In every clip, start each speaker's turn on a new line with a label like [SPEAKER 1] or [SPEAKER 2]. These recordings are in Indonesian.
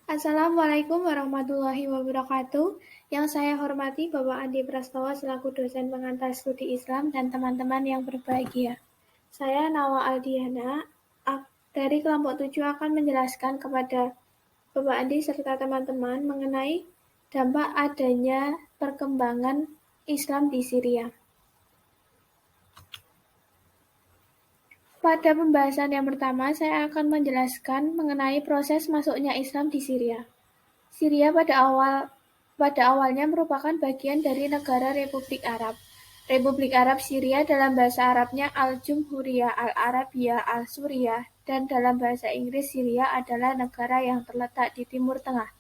[SPEAKER 1] Assalamualaikum warahmatullahi wabarakatuh. Yang saya hormati Bapak Andi Prastowo selaku dosen pengantar studi Islam dan teman-teman yang berbahagia. Saya Nawa Aldiana dari kelompok 7 akan menjelaskan kepada Bapak Andi serta teman-teman mengenai dampak adanya perkembangan Islam di Syria. Pada pembahasan yang pertama, saya akan menjelaskan mengenai proses masuknya Islam di Syria. Syria pada awalnya merupakan bagian dari negara Republik Arab. Republik Arab Syria dalam bahasa Arabnya Al-Jumhuriyah Al-Arabiyah Al-Suriyah dan dalam bahasa Inggris Syria adalah negara yang terletak di Timur Tengah.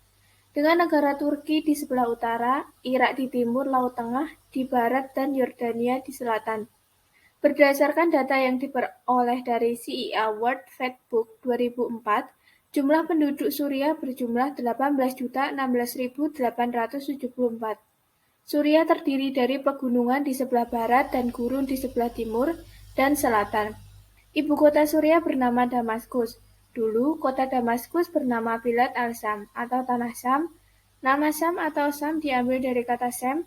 [SPEAKER 1] Dengan negara Turki di sebelah utara, Irak di timur Laut Tengah, di barat dan Yordania di selatan. Berdasarkan data yang diperoleh dari CIA World Factbook 2004, jumlah penduduk Suriah berjumlah 18.016.874. Suriah terdiri dari pegunungan di sebelah barat dan gurun di sebelah timur dan selatan. Ibu kota Suriah bernama Damaskus. Dulu, kota Damaskus bernama Bilad al-Syam atau Tanah Syam. Nama Syam atau Syam diambil dari kata Sem,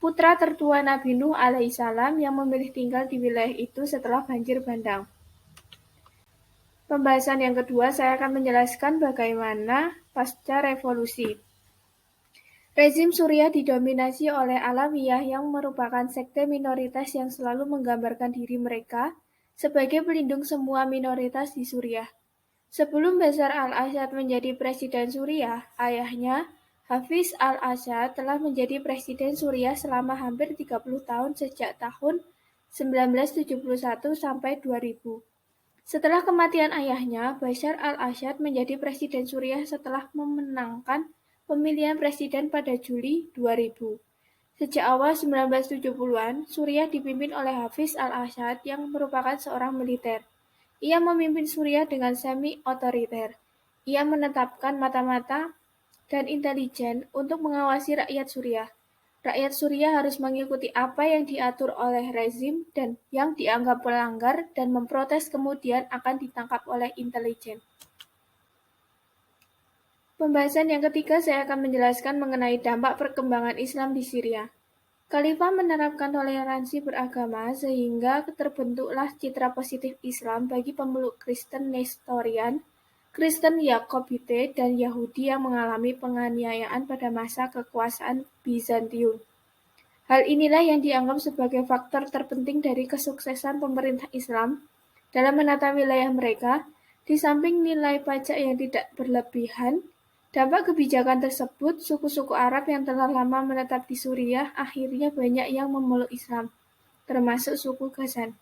[SPEAKER 1] putra tertua Nabi Nuh alaihissalam yang memilih tinggal di wilayah itu setelah banjir bandang. Pembahasan yang kedua, saya akan menjelaskan bagaimana pasca revolusi. Rezim Suriah didominasi oleh Alawiyah yang merupakan sekte minoritas yang selalu menggambarkan diri mereka sebagai pelindung semua minoritas di Suriah. Sebelum Bashar al-Assad menjadi presiden Suriah, ayahnya, Hafiz al-Assad, telah menjadi presiden Suriah selama hampir 30 tahun sejak tahun 1971 sampai 2000. Setelah kematian ayahnya, Bashar al-Assad menjadi presiden Suriah setelah memenangkan pemilihan presiden pada Juli 2000. Sejak awal 1970-an, Suriah dipimpin oleh Hafiz al-Assad yang merupakan seorang militer. Ia memimpin Suriah dengan semi-otoriter. Ia menetapkan mata-mata dan intelijen untuk mengawasi rakyat Suriah. Rakyat Suriah harus mengikuti apa yang diatur oleh rezim dan yang dianggap pelanggar dan memprotes kemudian akan ditangkap oleh intelijen. Pembahasan yang ketiga, saya akan menjelaskan mengenai dampak perkembangan Islam di Syria. Khalifah menerapkan toleransi beragama sehingga terbentuklah citra positif Islam bagi pemeluk Kristen Nestorian, Kristen Yakobite, dan Yahudi yang mengalami penganiayaan pada masa kekuasaan Bizantium. Hal inilah yang dianggap sebagai faktor terpenting dari kesuksesan pemerintah Islam dalam menata wilayah mereka, di samping nilai pajak yang tidak berlebihan. Dampak kebijakan tersebut, suku-suku Arab yang telah lama menetap di Suriah akhirnya banyak yang memeluk Islam, termasuk suku Ghazan.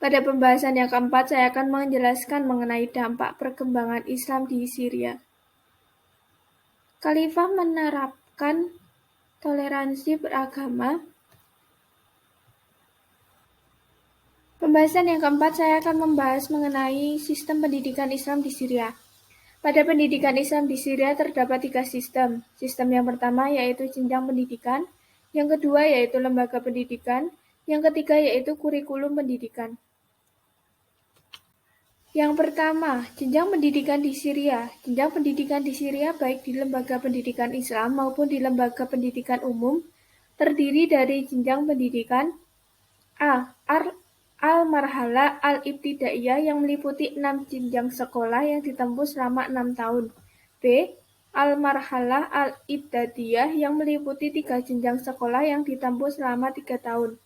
[SPEAKER 1] Pada pembahasan yang keempat, saya akan menjelaskan mengenai dampak perkembangan Islam di Syria. Khalifah menerapkan toleransi beragama. Pembahasan yang keempat, saya akan membahas mengenai sistem pendidikan Islam di Syria. Pada pendidikan Islam di Syria terdapat 3 sistem. Sistem yang pertama yaitu jenjang pendidikan, yang kedua yaitu lembaga pendidikan, yang ketiga yaitu kurikulum pendidikan. Yang pertama, jenjang pendidikan di Syria. Jenjang pendidikan di Syria baik di lembaga pendidikan Islam maupun di lembaga pendidikan umum terdiri dari jenjang pendidikan A. Al-Marhalah Al-Ibtidaiyah yang meliputi 6 jenjang sekolah yang ditempuh selama 6 tahun. B. Al-Marhalah Al-Ibtidadiyah yang meliputi 3 jenjang sekolah yang ditempuh selama 3 tahun.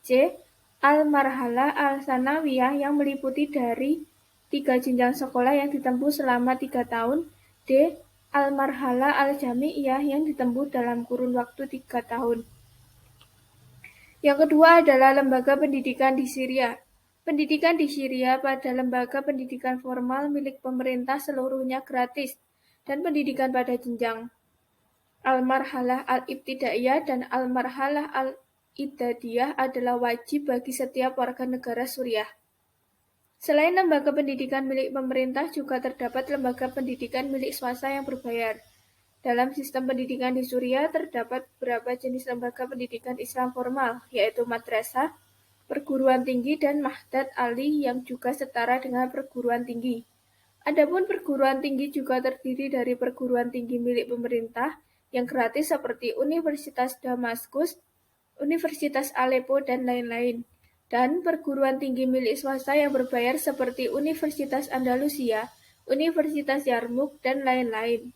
[SPEAKER 1] C. Al-Marhalah Al-Sanawiyah yang meliputi dari 3 jenjang sekolah yang ditempuh selama 3 tahun. D. Al-Marhalah Al-Jami'iyah yang ditempuh dalam kurun waktu 3 tahun. Yang kedua adalah lembaga pendidikan di Syria. Pendidikan di Syria pada lembaga pendidikan formal milik pemerintah seluruhnya gratis, dan pendidikan pada jenjang Al-Marhalah Al-Ibtidaiyah dan Al-Marhalah Al-Idadiyah adalah wajib bagi setiap warga negara Suriah. Selain lembaga pendidikan milik pemerintah, juga terdapat lembaga pendidikan milik swasta yang berbayar. Dalam sistem pendidikan di Suriah terdapat beberapa jenis lembaga pendidikan Islam formal, yaitu madrasah, perguruan tinggi, dan Mahdad Ali yang juga setara dengan perguruan tinggi. Adapun perguruan tinggi juga terdiri dari perguruan tinggi milik pemerintah yang gratis seperti Universitas Damaskus, Universitas Aleppo, dan lain-lain, dan perguruan tinggi milik swasta yang berbayar seperti Universitas Andalusia, Universitas Yarmouk, dan lain-lain.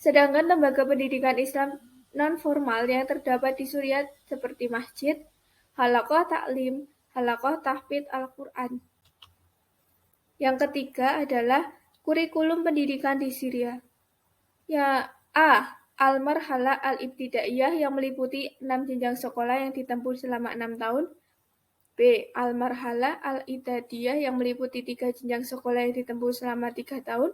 [SPEAKER 1] Sedangkan lembaga pendidikan Islam non-formal yang terdapat di Suriah seperti masjid, halaqah taklim, halaqah tahfidz Al-Quran. Yang ketiga adalah kurikulum pendidikan di Syria. Ya, A. Al-Marhalah Al-Ibtidaiyah yang meliputi 6 jenjang sekolah yang ditempuh selama 6 tahun. B. Al-Marhalah Al-Idadiyah yang meliputi 3 jenjang sekolah yang ditempuh selama 3 tahun.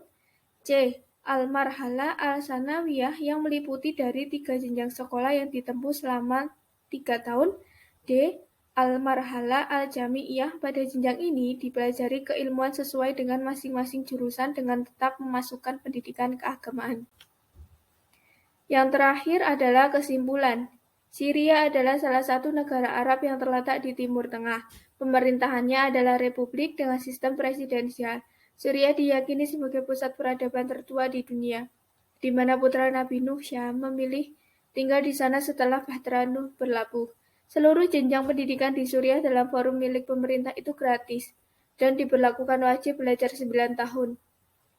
[SPEAKER 1] C. Al-Marhalah Al-Sanawiyah yang meliputi dari 3 jenjang sekolah yang ditempuh selama 3 tahun. D. Al-Marhalah Al-Jami'iyah. Pada jenjang ini dipelajari keilmuan sesuai dengan masing-masing jurusan dengan tetap memasukkan pendidikan keagamaan. Yang terakhir adalah kesimpulan. Syria adalah salah satu negara Arab yang terletak di Timur Tengah. Pemerintahannya adalah republik dengan sistem presidensial. Syria diyakini sebagai pusat peradaban tertua di dunia, di mana putra Nabi Nuh Syam memilih tinggal di sana setelah Bahtera Nuh berlabuh. Seluruh jenjang pendidikan di Suriah dalam forum milik pemerintah itu gratis dan diberlakukan wajib belajar 9 tahun.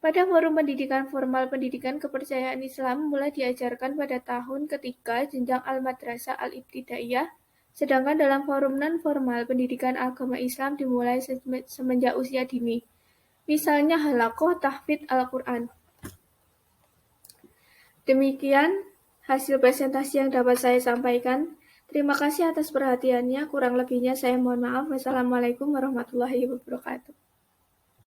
[SPEAKER 1] Pada forum pendidikan formal, pendidikan kepercayaan Islam mulai diajarkan pada tahun ketiga jenjang Al-Madrasah Al-Ibtidaiyah, sedangkan dalam forum non-formal, pendidikan agama Islam dimulai semenjak usia dini. Misalnya halaqah tahfidz Al-Quran. Demikian hasil presentasi yang dapat saya sampaikan. Terima kasih atas perhatiannya. Kurang lebihnya saya mohon maaf. Wassalamualaikum warahmatullahi wabarakatuh.